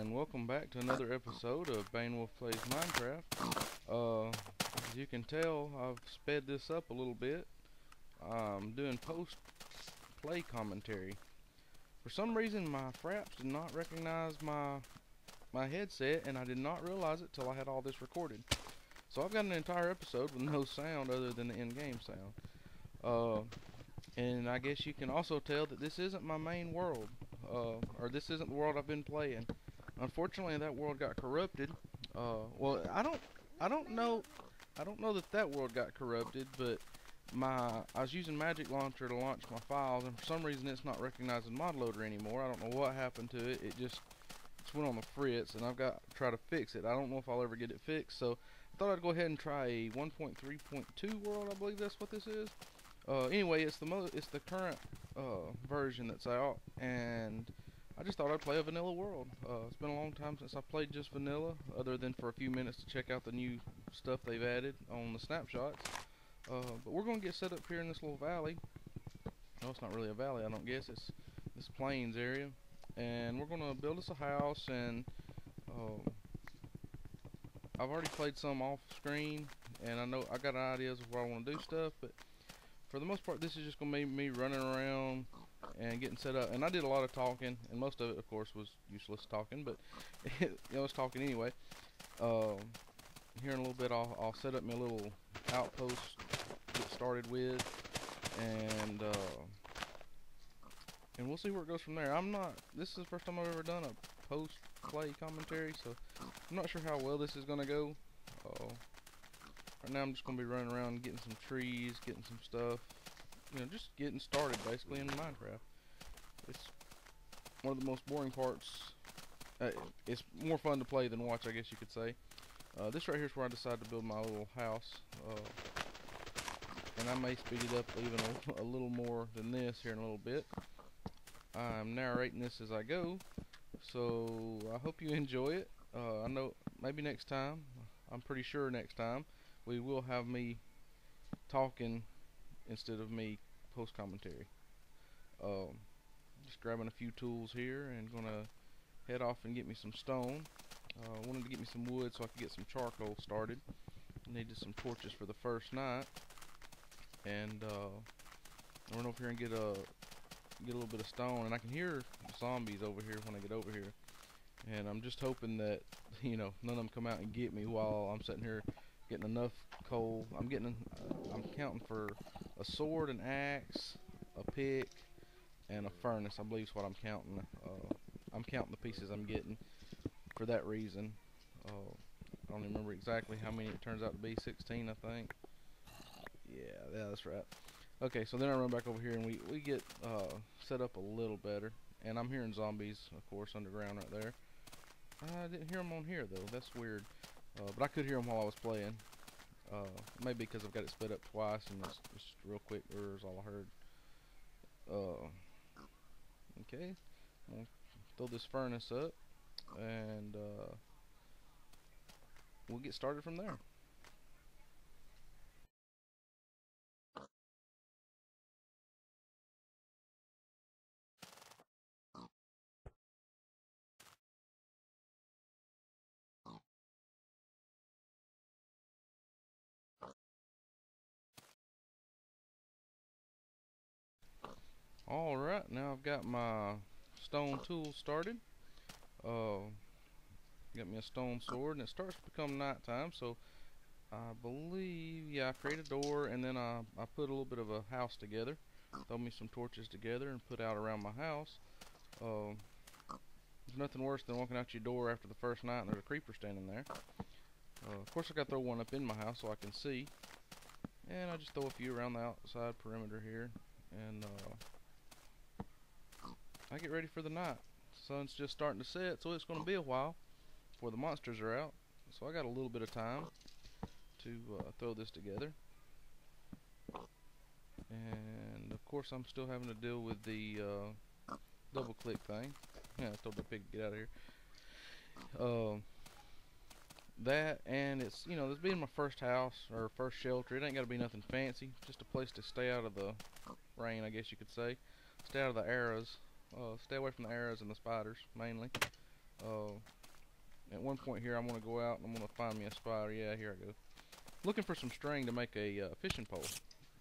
and welcome back to another episode of BaineWolf Plays Minecraft. As you can tell, I've sped this up a little bit. I'm doing post-play commentary. For some reason, my fraps did not recognize my headset, and I did not realize it till I had all this recorded. So I've got an entire episode with no sound other than the in-game sound. And I guess you can also tell that this isn't my main world, or this isn't the world I've been playing. Unfortunately, that world got corrupted. Well, I don't know that world got corrupted, but I was using Magic Launcher to launch my files, and for some reason it's not recognizing ModLoader anymore. I don't know what happened to it. It just went on the fritz, and I've got to try to fix it. I don't know if I'll ever get it fixed, so I thought I'd go ahead and try a 1.3.2 world. I believe that's what this is. Anyway, it's the current version that's out, and I just thought I'd play a vanilla world. It's been a long time since I played just vanilla, other than for a few minutes to check out the new stuff they've added on the snapshots. But we're going to get set up here in this little valley. No, it's not really a valley, I don't guess. It's this plains area, and we're going to build us a house. And I've already played some off screen, and I know I got ideas of where I want to do stuff, but for the most part, this is just going to be me running around and getting set up. And I did a lot of talking, and most of it, of course, was useless talking, but I was talking anyway. Here in a little bit, I'll set up my little outpost to get started with, and we'll see where it goes from there. This is the first time I've ever done a post-play commentary, so I'm not sure how well this is going to go. Right now I'm just going to be running around getting some trees, getting some stuff, just getting started basically in Minecraft. It's one of the most boring parts. It's more fun to play than watch, I guess you could say. This right here is where I decided to build my little house, and I may speed it up even a little more than this here in a little bit. I'm narrating this as I go, so I hope you enjoy it. I know maybe next time, I'm pretty sure next time, we will have me talking instead of me post commentary. Just grabbing a few tools here and gonna head off and get me some stone. Wanted to get me some wood so I could get some charcoal started. Needed some torches for the first night, and run over here and get a little bit of stone. And I can hear zombies over here when I get over here, and I'm just hoping that none of them come out and get me while I'm sitting here getting enough coal. I'm counting for a sword, an axe, a pick, and a furnace. I believe is what I'm counting. I'm counting the pieces I'm getting for that reason. I don't even remember exactly how many it turns out to be. 16, I think. Yeah, that's right. Okay, so then I run back over here and we get set up a little better. And I'm hearing zombies, of course, underground right there. I didn't hear them on here though. That's weird. But I could hear them while I was playing. Maybe because I've got it sped up twice and it's just real quick. There's all I heard. Okay, I'll throw this furnace up, and we'll get started from there. Alright, now I've got my stone tools started. Got me a stone sword, and it starts to become nighttime, so I believe, yeah, I create a door, and then I put a little bit of a house together. Throw me some torches together and put out around my house. There's nothing worse than walking out your door after the first night and there's a creeper standing there. Of course I gotta throw one up in my house so I can see. And I just throw a few around the outside perimeter here, and I get ready for the night. The sun's just starting to set, so it's going to be a while before the monsters are out. So I got a little bit of time to throw this together. And of course I'm still having to deal with the double click thing. Yeah, I told the pig to get out of here. That, and it's, this being my first house or first shelter, it ain't got to be nothing fancy. Just a place to stay out of the rain, I guess you could say. Stay out of the arrows. Stay away from the arrows and the spiders, mainly. one point here, I'm going to go out and I'm going to find me a spot. Yeah, here I go. Looking for some string to make a fishing pole,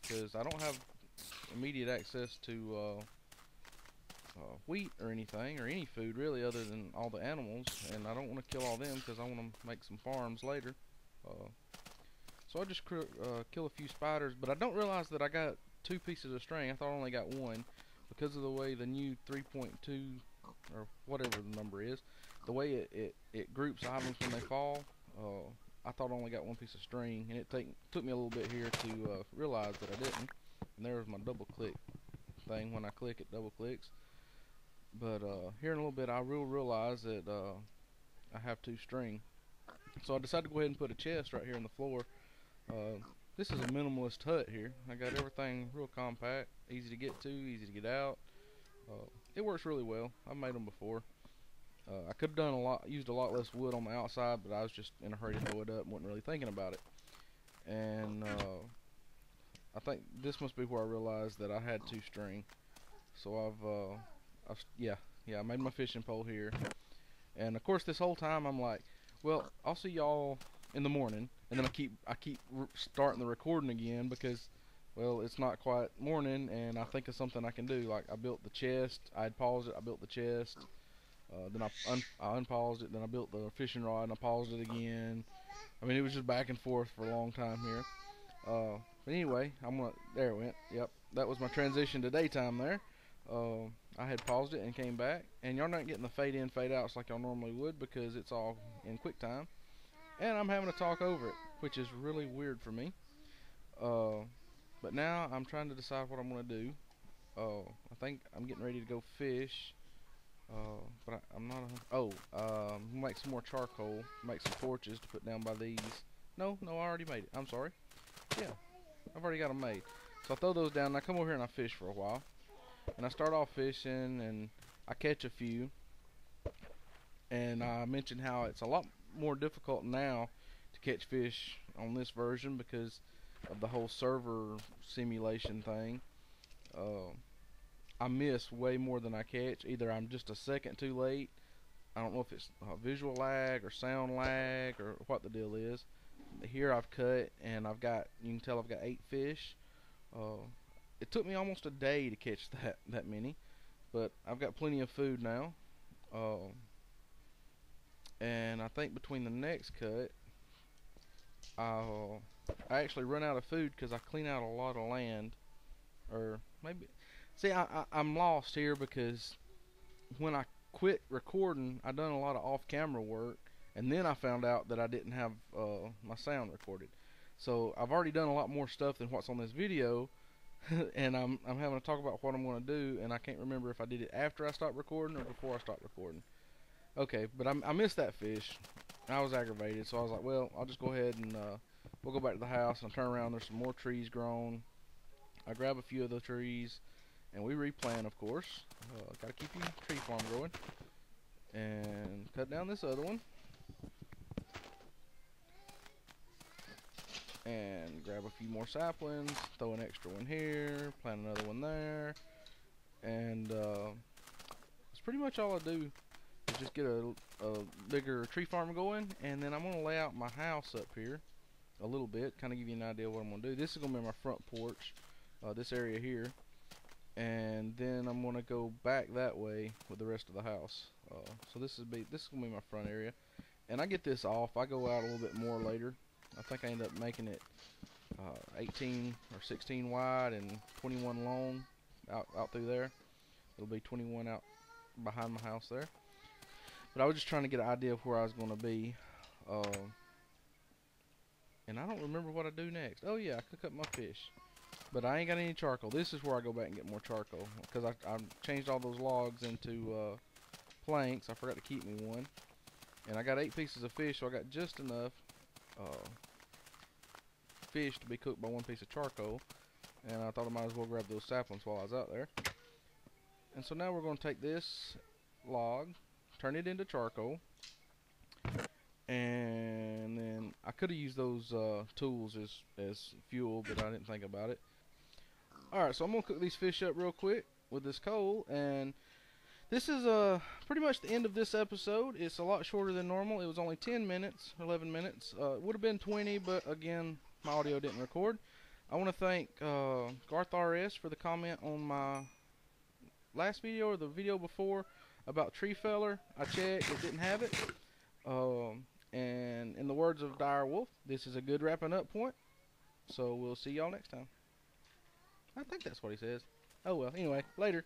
because I don't have immediate access to wheat or anything, or any food really, other than all the animals, and I don't want to kill all them because I want to make some farms later. So I just kill a few spiders, but I don't realize that I got 2 pieces of string. I thought I only got 1, because of the way the new 3.2 or whatever the number is, the way it groups items when they fall. I thought I only got 1 piece of string, and it took me a little bit here to realize that I didn't. And there's my double click thing. When I click, it double clicks. But here in a little bit, I will realize that I have 2 string. So I decided to go ahead and put a chest right here on the floor. This is a minimalist hut here. I got everything real compact, easy to get to, easy to get out. It works really well. I've made them before. I could have done used a lot less wood on the outside, but I was just in a hurry to throw it up and wasn't really thinking about it. And I think this must be where I realized that I had 2 string. So I made my fishing pole here. And of course, this whole time I'm like, well, I'll see y'all in the morning. And then I keep starting the recording again because, well, it's not quite morning, and I think of something I can do. Like, I built the chest. I had paused it. I built the chest. Then I unpaused it. Then I built the fishing rod, and I paused it again. I mean, it was just back and forth for a long time here. But anyway, there it went. Yep, that was my transition to daytime there. I had paused it and came back, and y'all not getting the fade in, fade outs like y'all normally would because it's all in QuickTime. And I'm having to talk over it, which is really weird for me. But now I'm trying to decide what I'm going to do. I think I'm getting ready to go fish. But I'm not. Make some more charcoal. Make some torches to put down by these. No, I already made it. I'm sorry. Yeah, I've already got them made. So I throw those down, and I come over here and I fish for a while. And I start off fishing, and I catch a few. And I mentioned how it's a lot more difficult now to catch fish on this version because of the whole server simulation thing. I miss way more than I catch. Either I'm just a second too late. I don't know if it's visual lag or sound lag or what the deal is. Here I've cut, and you can tell I've got 8 fish. It took me almost a day to catch that many, but I've got plenty of food now. And I think between the next cut, I actually run out of food because I clean out a lot of land. Or maybe, see, I'm lost here because when I quit recording, I done a lot of off-camera work, and then I found out that I didn't have my sound recorded. So I've already done a lot more stuff than what's on this video, and I'm having to talk about what I'm going to do, and I can't remember if I did it after I stopped recording or before I stopped recording. Okay, but I missed that fish. I was aggravated, so I was like, well, I'll just go ahead and we'll go back to the house and turn around. There's some more trees grown. I grab a few of the trees, and we replant, of course. Gotta keep your tree farm growing. And cut down this other one. And grab a few more saplings, throw an extra one here, plant another one there. And that's pretty much all I do. Just get a bigger tree farm going, and then I'm going to lay out my house up here a little bit, kind of give you an idea of what I'm going to do. This is going to be my front porch, this area here, and then I'm going to go back that way with the rest of the house. So this is going to be my front area, and I get this off. I go out a little bit more later. I think I end up making it 18 or 16 wide and 21 long out through there. It'll be 21 out behind my house there. But I was just trying to get an idea of where I was going to be. And I don't remember what I do next. Oh yeah, I cook up my fish. But I ain't got any charcoal. This is where I go back and get more charcoal. Because I changed all those logs into planks. I forgot to keep me one. And I got 8 pieces of fish, so I got just enough fish to be cooked by 1 piece of charcoal. And I thought I might as well grab those saplings while I was out there. And so now we're going to take this log, turn it into charcoal, and then I could have used those tools as fuel, but I didn't think about it. Alright, so I'm going to cook these fish up real quick with this coal, and this is pretty much the end of this episode. It's a lot shorter than normal. It was only 10 minutes, 11 minutes. It would have been 20, but again, my audio didn't record. I want to thank Garth RS for the comment on my last video or the video before about Treefeller. I checked, it didn't have it. And in the words of BaineWolf, this is a good wrapping up point. So we'll see y'all next time. I think that's what he says. Oh well, anyway, later.